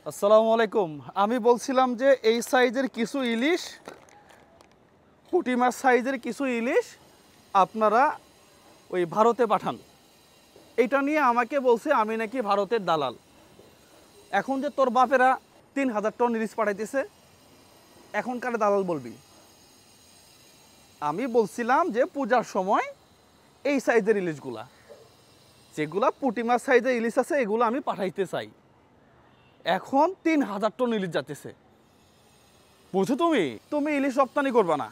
আসসালামু আলাইকুম। আমি বলছিলাম যে এই সাইজের কিছু ইলিশ, পুঁটি মাছ সাইজের কিছু ইলিশ আপনারা ওই ভারতে পাঠান। এটা নিয়ে আমাকে বলছে আমি নাকি ভারতের দালাল। এখন যে তোর বাপেরা ৩,০০০ টন ইলিশ পাঠাইতেছে, এখনকার দালাল বলবি? আমি বলছিলাম যে পূজার সময় এই সাইজের ইলিশগুলা, যেগুলা পুঁটি মাছ সাইজের ইলিশ আছে, এগুলো আমি পাঠাইতে চাই। এখন ৩,০০০ টন ইলিশ যাচ্ছে। বুঝো, তুমি তুমি ইলিশ রপ্তানি করবা না।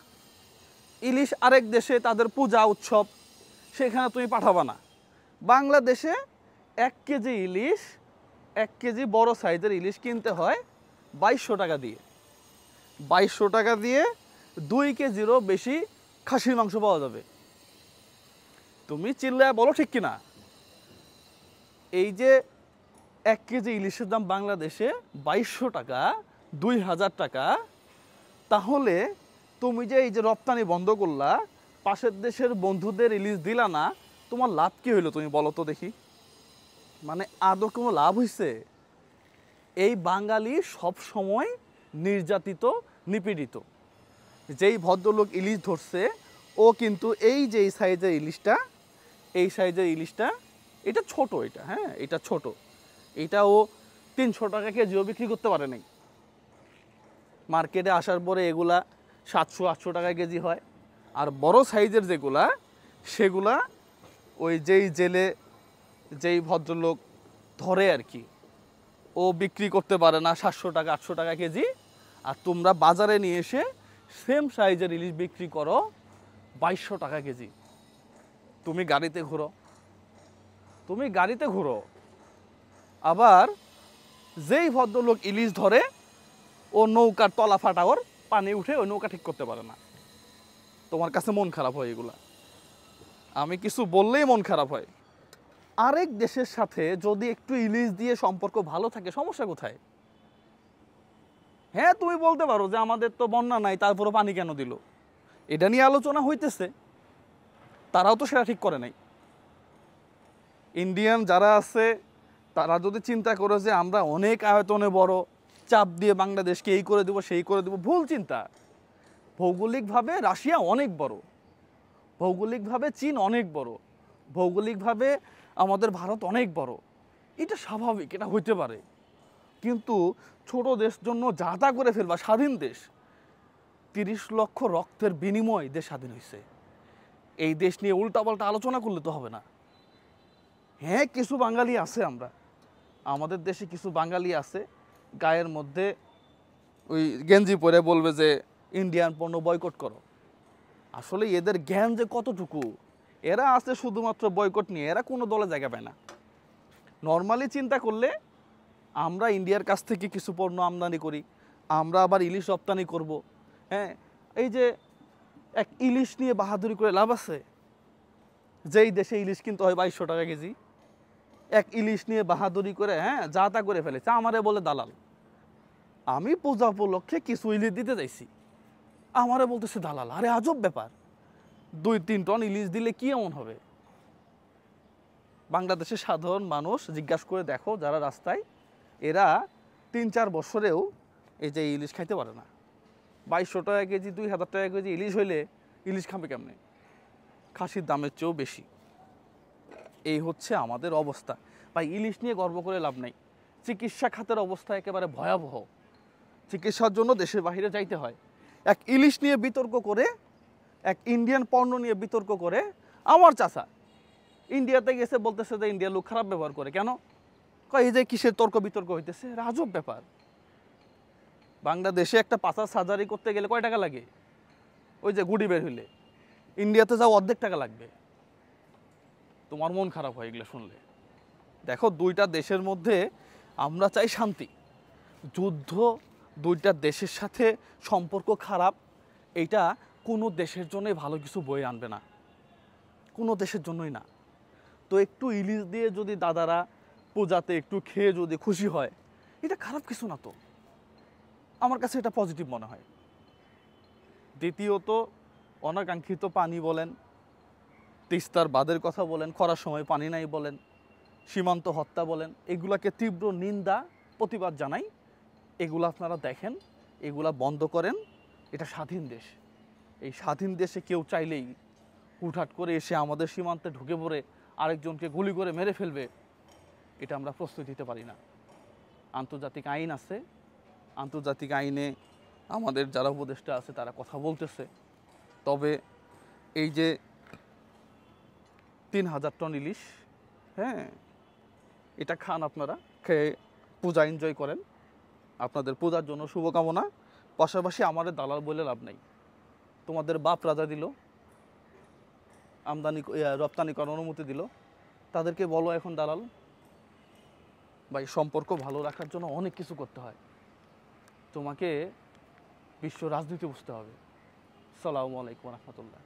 ইলিশ আরেক দেশে তাদের পূজা উৎসব, সেখানে তুমি পাঠাবা না। বাংলাদেশে 1 কেজি ইলিশ, 1 কেজি বড় সাইজের ইলিশ কিনতে হয় 2200 টাকা দিয়ে। 2200 টাকা দিয়ে 2 কেজিরও বেশি খাসির মাংস পাওয়া যাবে। তুমি চিল্লায় বলো ঠিক কিনা? এই যে 1 কেজি ইলিশের দাম বাংলাদেশে 2200 টাকা, 2000 টাকা, তাহলে তুমি যে এই যে রপ্তানি বন্ধ করলা, পাশের দেশের বন্ধুদের ইলিশ দিলা না, তোমার লাভ কি হইলো তুমি বলো তো দেখি? মানে আদৌ কোনো লাভ হইছে? এই বাঙালি সব সময় নির্যাতিত, নিপীড়িত। যেই ভদ্রলোক ইলিশ ধরছে, ও কিন্তু এই যে এই সাইজের ইলিশটা, এই সাইজের ইলিশটা, এটা ছোট, এটা হ্যাঁ, এটা ছোট, এটা ও 300 টাকা কেজিও বিক্রি করতে পারে নাই। মার্কেটে আসার পরে এগুলা 700-800 টাকা কেজি হয়। আর বড় সাইজের যেগুলা, সেগুলা ওই যেই জেলে যেই ভদ্রলোক ধরে আর কি, ও বিক্রি করতে পারে না 700 টাকা 800 টাকা কেজি। আর তোমরা বাজারে নিয়ে এসে সেম সাইজের ইলিশ বিক্রি করো 2200 টাকা কেজি। তুমি গাড়িতে ঘুরো, তুমি গাড়িতে ঘুরো। আবার যেই ভদ্রলোক ইলিশ ধরে, ও নৌকার তলা ফাটা, ওর পানি উঠে, ওই নৌকা ঠিক করতে পারে না। তোমার কাছে মন খারাপ হয় এগুলা? আমি কিছু বললেই মন খারাপ হয়। আরেক দেশের সাথে যদি একটু ইলিশ দিয়ে সম্পর্ক ভালো থাকে, সমস্যা কোথায়? হ্যাঁ, তুমি বলতে পারো যে আমাদের তো বন্যা নাই, তারপরও পানি কেন দিল? এটা নিয়ে আলোচনা হইতেছে, তারাও তো সেটা ঠিক করে নাই। ইন্ডিয়ান যারা আছে, তারা যদি চিন্তা করে যে আমরা অনেক আয়তনে বড়, চাপ দিয়ে বাংলাদেশকে এই করে দেবো সেই করে দেবো, ভুল চিন্তা। ভৌগোলিকভাবে রাশিয়া অনেক বড়, ভৌগোলিকভাবে চীন অনেক বড়, ভৌগোলিকভাবে আমাদের ভারত অনেক বড়। এটা স্বাভাবিক, এটা হইতে পারে। কিন্তু ছোট দেশ জন্য যা তা করে ফেলবা। স্বাধীন দেশ, 30 লক্ষ রক্তের বিনিময় দেশ স্বাধীন হয়েছে। এই দেশ নিয়ে উল্টাপাল্টা আলোচনা করলে তো হবে না। হ্যাঁ, কিছু বাঙালি আছে, আমাদের দেশে কিছু বাঙালি আছে, গায়ের মধ্যে ওই গেঞ্জি পরে বলবে যে ইন্ডিয়ান পণ্য বয়কট করো। আসলে এদের জ্ঞান যে কতটুকু, এরা আছে শুধুমাত্র বয়কট নিয়ে, এরা কোনো দলে জায়গা পায় না। নর্মালি চিন্তা করলে আমরা ইন্ডিয়ার কাছ থেকে কিছু পণ্য আমদানি করি, আমরা আবার ইলিশ রপ্তানি করব। হ্যাঁ, এই যে এক ইলিশ নিয়ে বাহাদুরি করে লাভ আছে? যেই দেশে ইলিশ কিনতে হয় 2200 টাকা কেজি, এক ইলিশ নিয়ে বাহাদুরি করে হ্যাঁ যা তা করে ফেলেছে, আমারে বলে দালাল। আমি পূজা উপলক্ষে কিছু ইলিশ দিতে চাইছি, আমারে বলতেছে দালাল। আরে আজব ব্যাপার, 2-3 টন ইলিশ দিলে কি এমন হবে? বাংলাদেশের সাধারণ মানুষ জিজ্ঞাসা করে দেখো, যারা রাস্তায়, এরা 3-4 বছরেও এই যে ইলিশ খাইতে পারে না। 2200 টাকা কেজি, 2000 টাকা কেজি ইলিশ হইলে ইলিশ খাবে কেমনে? খাসির দামের চেয়েও বেশি। এই হচ্ছে আমাদের অবস্থা। ভাই, ইলিশ নিয়ে গর্ব করে লাভ নাই। চিকিৎসা খাতের অবস্থা একেবারে ভয়াবহ। চিকিৎসার জন্য দেশের বাইরে যাইতে হয়। এক ইলিশ নিয়ে বিতর্ক করে, এক ইন্ডিয়ান পণ্য নিয়ে বিতর্ক করে, আমার চাচা ইন্ডিয়াতে গেছে, বলতেছে যে ইন্ডিয়ার লোক খারাপ ব্যবহার করে। কেন? কয় এই যে কিসের তর্ক বিতর্ক হইতেছে, আজব ব্যাপার। বাংলাদেশে একটা পাঁচা সার্জারি করতে গেলে কয় টাকা লাগে? ওই যে গুড়ি বের হইলে, ইন্ডিয়াতে যাও অর্ধেক টাকা লাগবে। তোমার মন খারাপ হয় এগুলো শুনলে? দেখো, দুইটা দেশের মধ্যে আমরা চাই শান্তি। যুদ্ধ, দুইটা দেশের সাথে সম্পর্ক খারাপ, এইটা কোনো দেশের জন্যই ভালো কিছু বয়ে আনবে না, কোনো দেশের জন্যই না। তো একটু ইলিশ দিয়ে যদি দাদারা পূজাতে একটু খেয়ে যদি খুশি হয়, এটা খারাপ কিছু না তো। আমার কাছে এটা পজিটিভ মনে হয়। দ্বিতীয়ত, অনাকাঙ্ক্ষিত পানি বলেন, তিস্তার বাঁধের কথা বলেন, খরার সময় পানি নাই বলেন, সীমান্ত হত্যা বলেন, এগুলাকে তীব্র নিন্দা প্রতিবাদ জানাই। এগুলো আপনারা দেখেন, এগুলা বন্ধ করেন। এটা স্বাধীন দেশ। এই স্বাধীন দেশে কেউ চাইলেই হুটহাট করে এসে আমাদের সীমান্তে ঢুকে পড়ে আরেকজনকে গুলি করে মেরে ফেলবে, এটা আমরা প্রস্তুতি দিতে পারি না। আন্তর্জাতিক আইন আছে, আন্তর্জাতিক আইনে আমাদের যারা উপদেষ্টা আছে তারা কথা বলতেছে। তবে এই যে 3000 টন ইলিশ, হ্যাঁ, এটা খান আপনারা, খেয়ে পূজা এনজয় করেন। আপনাদের পূজার জন্য শুভকামনা। পাশাপাশি আমাদের দালাল বলে লাভ নাই। তোমাদের বাপ রাজা দিল, আমদানি রপ্তানি করার অনুমতি দিল, তাদেরকে বলো এখন দালাল। ভাই, সম্পর্ক ভালো রাখার জন্য অনেক কিছু করতে হয়। তোমাকে বিশ্ব রাজনীতি বুঝতে হবে। আসসালামু আলাইকুম রহমতুল্লাহ।